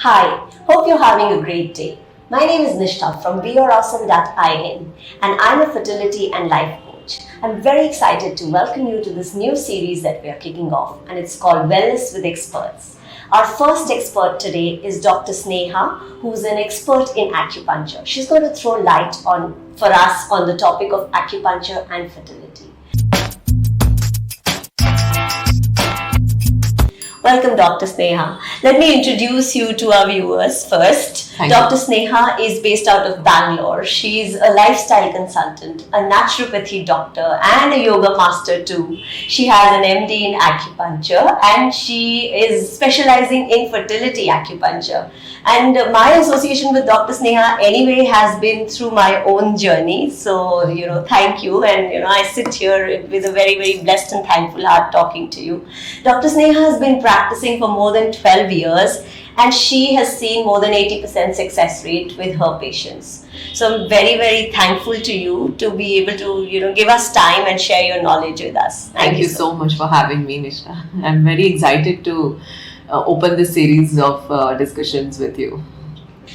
Hi, hope you're having a great day. My name is Nishtha from BeYourAwesome.in and I'm a fertility and life coach. I'm very excited to welcome you to this new series that we are kicking off, and it's called Wellness with Experts. Our first expert today is Dr. Sneha, who's an expert in acupuncture. She's going to throw light for us on the topic of acupuncture and fertility. Welcome, Dr. Sneha. Let me introduce you to our viewers first. Dr. Sneha is based out of Bangalore. She's a lifestyle consultant, a naturopathy doctor, and a yoga master too. She has an MD in acupuncture and she is specializing in fertility acupuncture. And my association with Dr. Sneha anyway has been through my own journey. So, thank you. And, I sit here with a very, very blessed and thankful heart talking to you. Dr. Sneha has been practicing for more than 12 years and she has seen more than 80% success rate with her patients. So I'm very, very thankful to you to be able to, give us time and share your knowledge with us. Thank you so much for having me, Nisha. I'm very excited to open this series of discussions with you.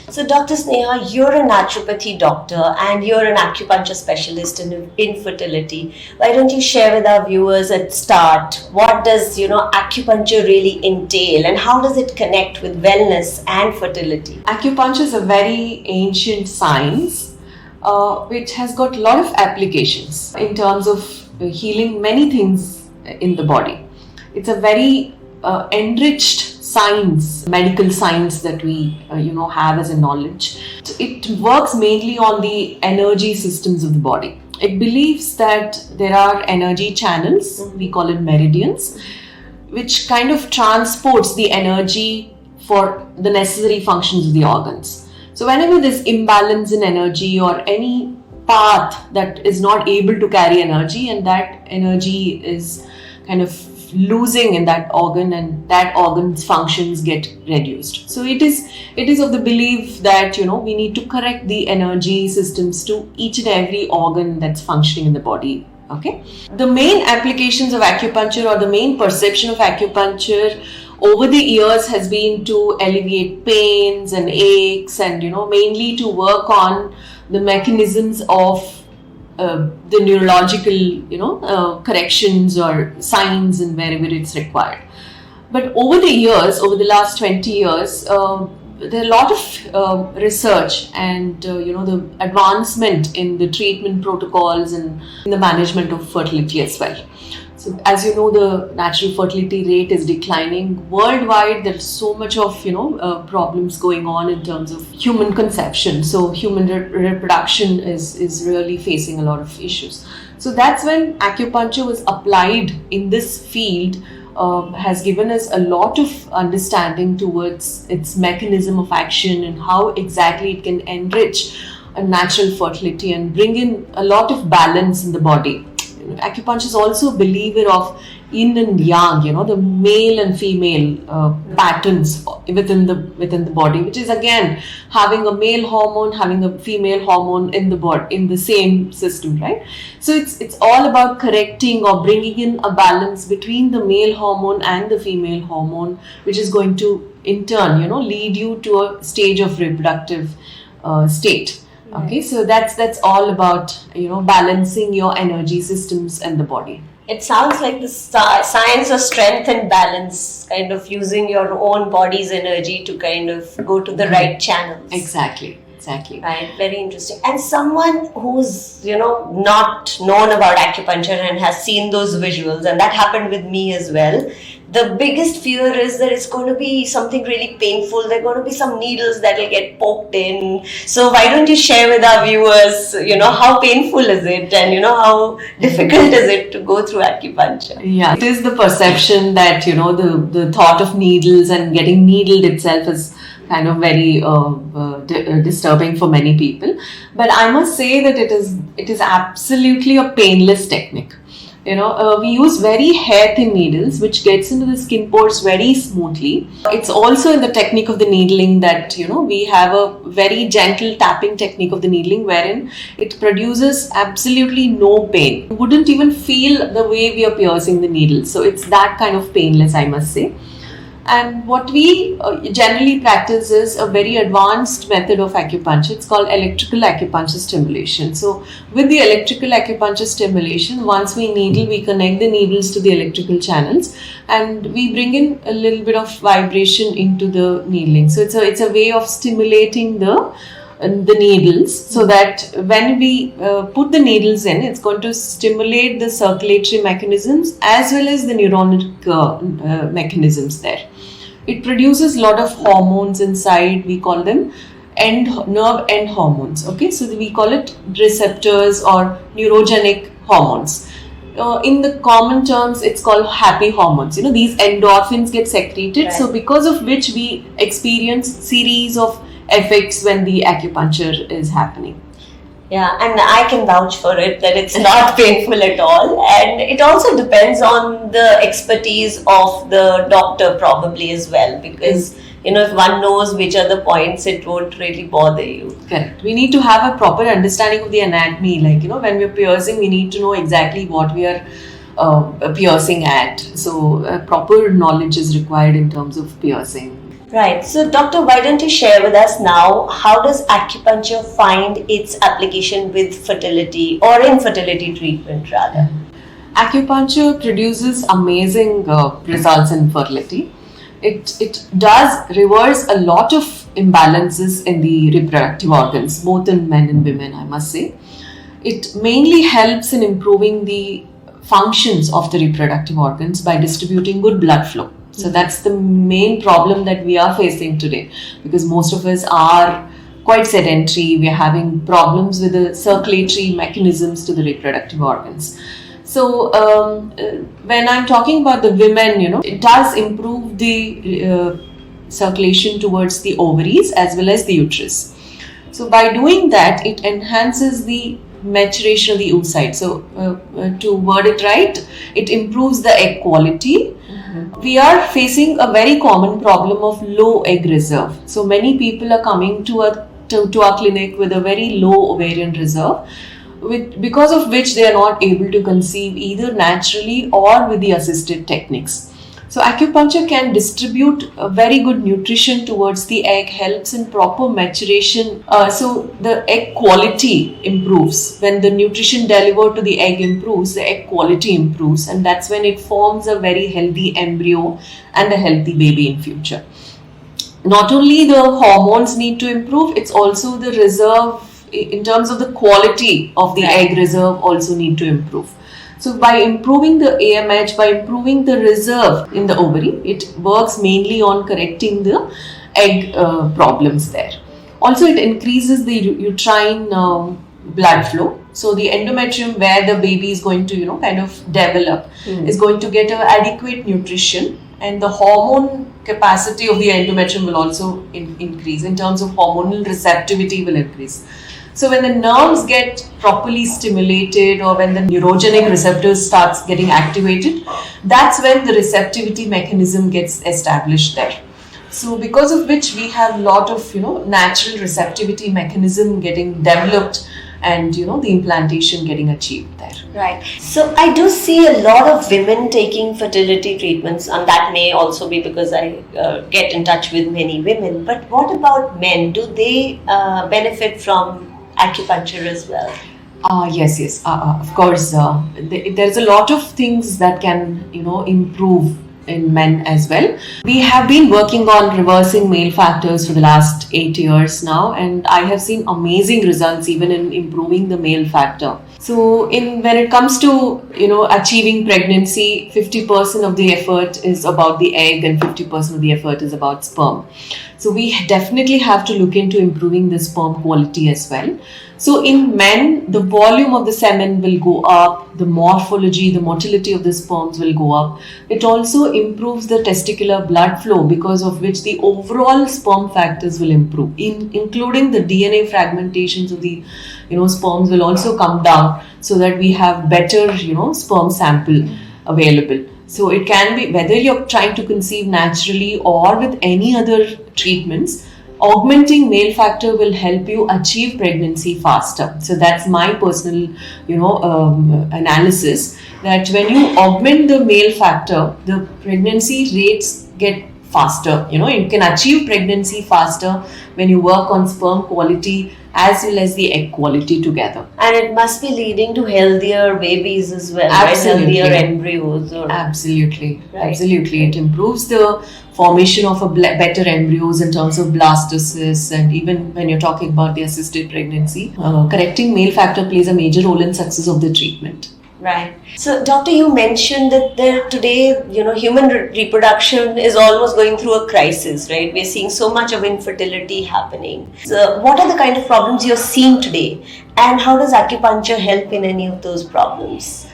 So Dr. Sneha, you're a naturopathy doctor and you're an acupuncture specialist in infertility. Why don't you share with our viewers at start, what does, acupuncture really entail and how does it connect with wellness and fertility? Acupuncture is a very ancient science which has got a lot of applications in terms of healing many things in the body. It's a very enriched science, medical science that we have as a knowledge. It works mainly on the energy systems of the body. It believes that there are energy channels, we call it meridians, which kind of transports the energy for the necessary functions of the organs. So whenever there's imbalance in energy or any path that is not able to carry energy and that energy is kind of losing in that organ and that organ's functions get reduced. So it is of the belief that we need to correct the energy systems to each and every organ that's functioning in the body. Okay, the main applications of acupuncture or the main perception of acupuncture over the years has been to alleviate pains and aches and mainly to work on the mechanisms of the neurological, corrections or signs and wherever it's required. But over the years, over the last 20 years, there are a lot of research and, the advancement in the treatment protocols and in the management of fertility as well. So as you know, the natural fertility rate is declining worldwide. There's so much of problems going on in terms of human conception. So human reproduction is really facing a lot of issues. So that's when acupuncture was applied in this field, has given us a lot of understanding towards its mechanism of action and how exactly it can enrich a natural fertility and bring in a lot of balance in the body. Acupuncture is also a believer of yin and yang, the male and female patterns within the body, which is again having a male hormone, having a female hormone in the body, in the same system, right? So it's all about correcting or bringing in a balance between the male hormone and the female hormone, which is going to in turn, lead you to a stage of reproductive state. Okay, so that's all about balancing your energy systems and the body. It sounds like the science of strength and balance, kind of using your own body's energy to kind of go to the right channels. Exactly. Right, very interesting. And someone who's not known about acupuncture and has seen those visuals, and that happened with me as well. The biggest fear is that it's going to be something really painful. There are going to be some needles that will get poked in. So why don't you share with our viewers, how painful is it and, how difficult is it to go through acupuncture? Yeah, it is the perception that, the thought of needles and getting needled itself is kind of very disturbing for many people. But I must say that it is absolutely a painless technique. We use very hair thin needles which gets into the skin pores very smoothly. It's also in the technique of the needling that we have a very gentle tapping technique of the needling wherein it produces absolutely no pain. You wouldn't even feel the way we are piercing the needle. So it's that kind of painless, I must say. And what we generally practice is a very advanced method of acupuncture. It's called electrical acupuncture stimulation. So with the electrical acupuncture stimulation, once we needle, we connect the needles to the electrical channels and we bring in a little bit of vibration into the needling. So it's a way of stimulating the needles, so that when we put the needles in, it's going to stimulate the circulatory mechanisms as well as the neuronic mechanisms there. It produces a lot of hormones inside. We call them nerve end hormones. Okay, so we call it receptors or neurogenic hormones. In the common terms, it's called happy hormones. These endorphins get secreted, right. So because of which we experience series of effects when the acupuncture is happening. Yeah, and I can vouch for it that it's not painful at all, and it also depends on the expertise of the doctor probably as well, because if one knows which are the points, it won't really bother you. Correct. We need to have a proper understanding of the anatomy. When we're piercing, we need to know exactly what we are piercing at. So proper knowledge is required in terms of piercing. Right. So, doctor, why don't you share with us now, how does acupuncture find its application with fertility or infertility treatment rather? Acupuncture produces amazing results in fertility. It does reverse a lot of imbalances in the reproductive organs, both in men and women, I must say. It mainly helps in improving the functions of the reproductive organs by distributing good blood flow. So that's the main problem that we are facing today, because most of us are quite sedentary. We are having problems with the circulatory mechanisms to the reproductive organs. So when I'm talking about the women, it does improve the circulation towards the ovaries as well as the uterus. So by doing that, it enhances the maturation of the oocyte. So to word it right, it improves the egg quality. We are facing a very common problem of low egg reserve. So many people are coming to our clinic with a very low ovarian reserve, because of which they are not able to conceive either naturally or with the assisted techniques. So acupuncture can distribute a very good nutrition towards the egg, helps in proper maturation. So the egg quality improves. When the nutrition delivered to the egg improves, the egg quality improves, and that's when it forms a very healthy embryo and a healthy baby in future. Not only the hormones need to improve, it's also the reserve in terms of the quality of the egg reserve also need to improve. So by improving the AMH, by improving the reserve in the ovary, it works mainly on correcting the egg problems there. Also, it increases the uterine blood flow. So the endometrium where the baby is going to, kind of develop is going to get adequate nutrition, and the hormone capacity of the endometrium will also increase. In terms of hormonal receptivity will increase. So when the nerves get properly stimulated, or when the neurogenic receptors starts getting activated, that's when the receptivity mechanism gets established there. So because of which we have a lot of, natural receptivity mechanism getting developed, and the implantation getting achieved there. Right. So I do see a lot of women taking fertility treatments, and that may also be because I get in touch with many women. But what about men? Do they benefit from acupuncture as well? Yes. Of course, there's a lot of things that can, improve in men as well. We have been working on reversing male factors for the last 8 years now, and I have seen amazing results even in improving the male factor. So when it comes to, achieving pregnancy, 50% of the effort is about the egg and 50% of the effort is about sperm. So we definitely have to look into improving the sperm quality as well. So in men, the volume of the semen will go up, the morphology, the motility of the sperms will go up. It also improves the testicular blood flow, because of which the overall sperm factors will improve, including the DNA fragmentations of the sperms will also come down, so that we have better sperm sample available. So it can be whether you're trying to conceive naturally or with any other treatments, augmenting male factor will help you achieve pregnancy faster. So that's my personal, analysis, that when you augment the male factor, the pregnancy rates get faster. You can achieve pregnancy faster when you work on sperm quality as well as the egg quality together. And it must be leading to healthier babies as well, Absolutely. right? Healthier embryos. Absolutely. Right. Absolutely. It improves the formation of better embryos in terms of blastocysts, and even when you're talking about the assisted pregnancy, correcting male factor plays a major role in success of the treatment. Right. So, doctor, you mentioned that today, human reproduction is almost going through a crisis, right? We're seeing so much of infertility happening. So, what are the kind of problems you're seeing today, and how does acupuncture help in any of those problems?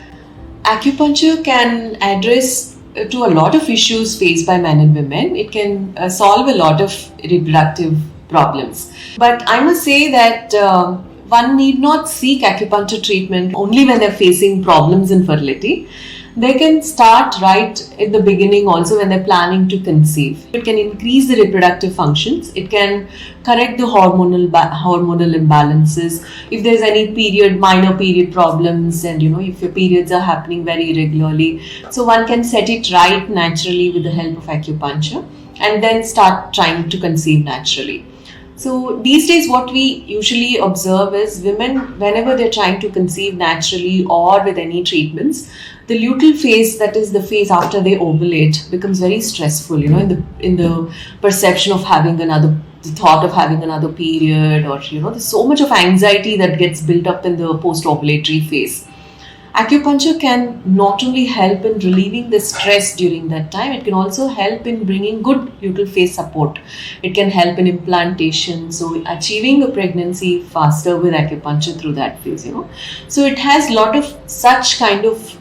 Acupuncture can address to a lot of issues faced by men and women. It can solve a lot of reproductive problems. But I must say that one need not seek acupuncture treatment only when they're facing problems in fertility. They can start right at the beginning also when they're planning to conceive. It can increase the reproductive functions. It can correct the hormonal imbalances. If there's any minor period problems, and if your periods are happening very irregularly, so one can set it right naturally with the help of acupuncture and then start trying to conceive naturally. So these days what we usually observe is women, whenever they're trying to conceive naturally or with any treatments, the luteal phase, that is the phase after they ovulate, becomes very stressful, in the perception of the thought of having another period, or there's so much of anxiety that gets built up in the post-ovulatory phase. Acupuncture can not only help in relieving the stress during that time, it can also help in bringing good luteal phase support. It can help in implantation, so achieving a pregnancy faster with acupuncture through that phase, So it has a lot of such kind of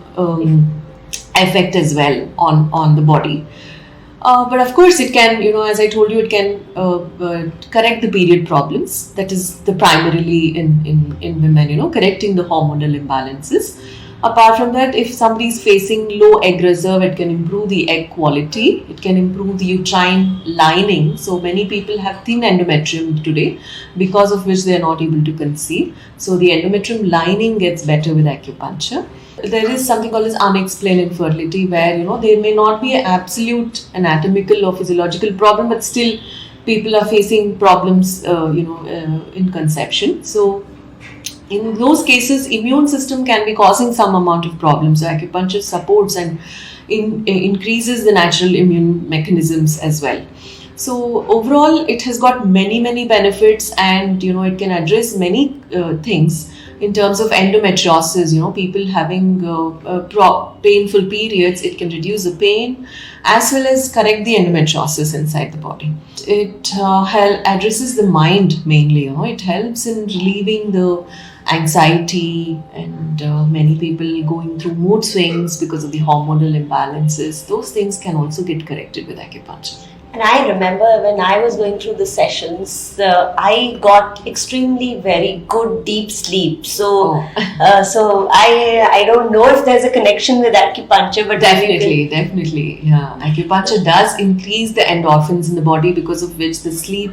effect as well on the body. But of course it can, as I told you, it can correct the period problems. That is the primarily in women, correcting the hormonal imbalances. Apart from that, if somebody is facing low egg reserve, it can improve the egg quality. It can improve the uterine lining. So many people have thin endometrium today, because of which they are not able to conceive. So the endometrium lining gets better with acupuncture. There is something called as unexplained infertility, where there may not be an absolute anatomical or physiological problem, but still people are facing problems in conception. So in those cases, immune system can be causing some amount of problems. So acupuncture supports and increases the natural immune mechanisms as well. So overall, it has got many benefits, and it can address many things. In terms of endometriosis, people having painful periods, it can reduce the pain as well as correct the endometriosis inside the body. It addresses the mind mainly. It helps in relieving the anxiety, and many people going through mood swings because of the hormonal imbalances. Those things can also get corrected with acupuncture. And I remember when I was going through the sessions, I got extremely very good deep sleep. So, so I don't know if there's a connection with acupuncture, but definitely, yeah. Acupuncture does increase the endorphins in the body, because of which the sleep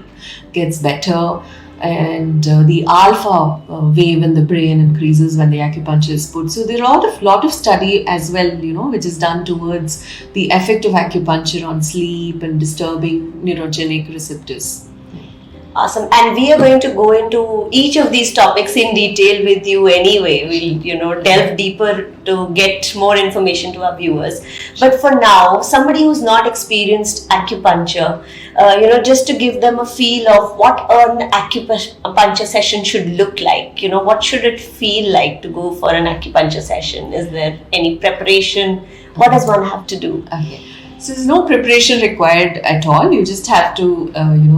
gets better, and the alpha wave in the brain increases when the acupuncture is put. So there are a lot of study as well, which is done towards the effect of acupuncture on sleep and disturbing neurogenic receptors. Awesome. And we are going to go into each of these topics in detail with you anyway. We'll, delve deeper to get more information to our viewers. But for now, somebody who's not experienced acupuncture, just to give them a feel of what an acupuncture session should look like. What should it feel like to go for an acupuncture session? Is there any preparation? What does one have to do? Okay. So there's no preparation required at all. You just have to,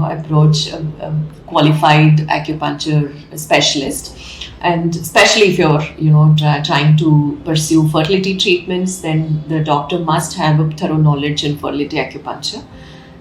approach a qualified acupuncture specialist. And especially if you're, trying to pursue fertility treatments, then the doctor must have a thorough knowledge in fertility acupuncture.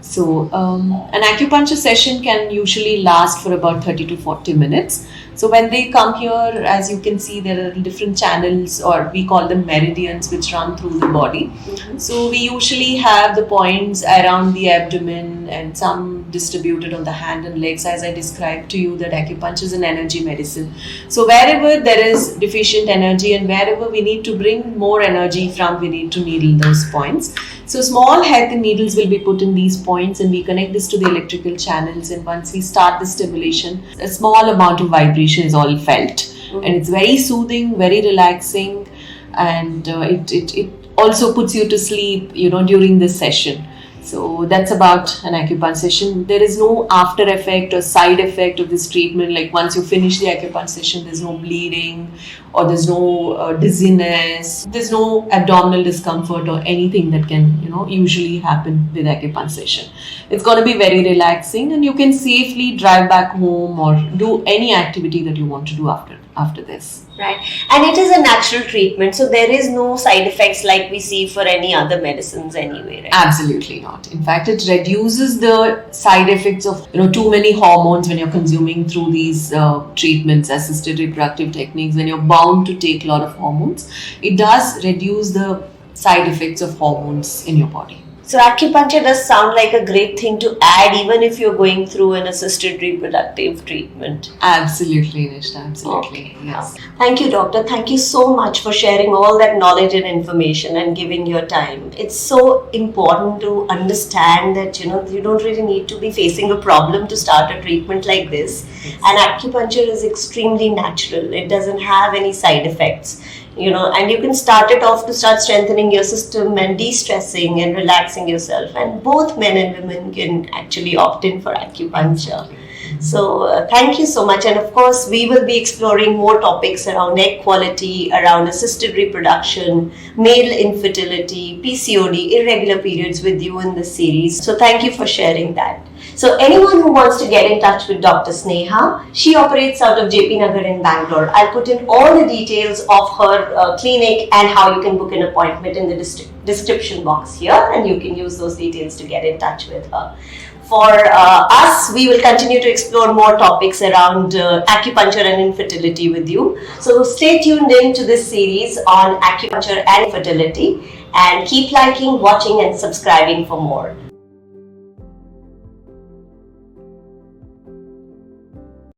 So an acupuncture session can usually last for about 30 to 40 minutes. So when they come here, as you can see, there are different channels, or we call them meridians, which run through the body. Mm-hmm. So we usually have the points around the abdomen and some distributed on the hand and legs, as I described to you that acupuncture is an energy medicine. So wherever there is deficient energy and wherever we need to bring more energy from, we need to needle those points. So small hair thin needles will be put in these points, and we connect this to the electrical channels, and once we start the stimulation, a small amount of vibration is all felt. And it's very soothing, very relaxing, and it also puts you to sleep, during this session. So that's about an acupuncture session. There is no after effect or side effect of this treatment. Like once you finish the acupuncture session, there's no bleeding or there's no dizziness. There's no abdominal discomfort or anything that can, usually happen with acupuncture session. It's going to be very relaxing, and you can safely drive back home or do any activity that you want to do after this. Right. And it is a natural treatment, so there is no side effects like we see for any other medicines anyway, right? Absolutely not. In fact, it reduces the side effects of too many hormones when you're consuming through these treatments, assisted reproductive techniques. When you're bound to take a lot of hormones, it does reduce the side effects of hormones in your body. So acupuncture does sound like a great thing to add even if you're going through an assisted reproductive treatment. Absolutely, Nishta. Absolutely. Okay. Yes. Thank you, doctor. Thank you so much for sharing all that knowledge and information and giving your time. It's so important to understand that, you don't really need to be facing a problem to start a treatment like this. Yes. And acupuncture is extremely natural. It doesn't have any side effects. And you can start it off to start strengthening your system and de-stressing and relaxing yourself. And both men and women can actually opt in for acupuncture. So thank you so much. And of course, we will be exploring more topics around egg quality, around assisted reproduction, male infertility, PCOD, irregular periods with you in this series. So thank you for sharing that. So anyone who wants to get in touch with Dr. Sneha, she operates out of JP Nagar in Bangalore. I'll put in all the details of her clinic and how you can book an appointment in the description box here, and you can use those details to get in touch with her. For us, we will continue to explore more topics around acupuncture and infertility with you. So stay tuned in to this series on acupuncture and fertility, and keep liking, watching and subscribing for more.